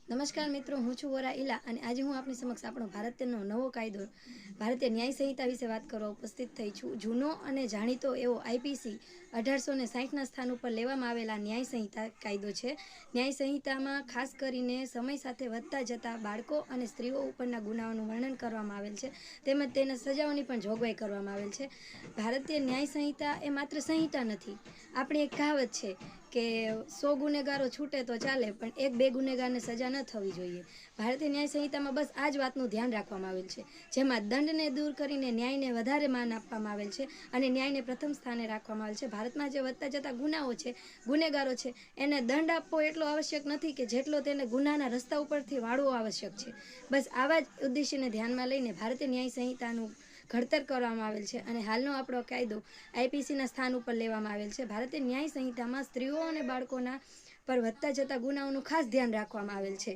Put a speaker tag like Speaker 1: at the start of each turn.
Speaker 1: નમસ્કાર મિત્રો, હું છું વોરા ઈલા અને આજે હું આપની સમક્ષ આપણો ભારતનો નવો કાયદો ભારતીય ન્યાય સંહિતા વિશે વાત કરવા ઉપસ્થિત થઈ છું. જૂનો અને જાણીતો એવો આઈપીસી 1860ના સ્થાન ઉપર લેવામાં આવેલા ન્યાય સંહિતા કાયદો છે. ન્યાય સંહિતામાં ખાસ કરીને સમય સાથે વધતા જતા બાળકો અને સ્ત્રીઓ ઉપરના ગુનાઓનું વર્ણન કરવામાં આવેલ છે, તેમજ તેના સજાઓની પણ જોગવાઈ કરવામાં આવેલ છે. ભારતીય ન્યાય સંહિતા એ માત્ર સંહિતા નથી. આપણી એક કહાવત છે કે 100 ગુનેગારો છૂટે તો ચાલે, પણ 1-2 ગુનેગારને સજા ન થવી જોઈએ. ભારતીય ન્યાય સંહિતામાં બસ આ જ વાતનું ધ્યાન રાખવામાં આવેલ છે, જેમાં દંડને દૂર કરીને ન્યાયને વધારે માન આપવામાં આવેલ છે અને ન્યાયને પ્રથમ સ્થાને રાખવામાં આવેલ છે. ભારતમાં જે વધતા જતા ગુનાઓ છે, ગુનેગારો છે, એને દંડ આપવો એટલો આવશ્યક નથી કે જેટલો તેને ગુનાના રસ્તા ઉપરથી વાળવો આવશ્યક છે. બસ આવા જ ઉદ્દેશ્યને ધ્યાનમાં લઈને ભારતીય ન્યાય સંહિતાનું ઘડતર કરવામાં આવેલ છે અને હાલનો આપણો કાયદો આઈપીસીના સ્થાન ઉપર લેવામાં આવેલ છે. ભારતીય ન્યાય સંહિતામાં સ્ત્રીઓ અને બાળકોના પર વધતા જતા ગુનાઓનું ખાસ ધ્યાન રાખવામાં આવેલ છે.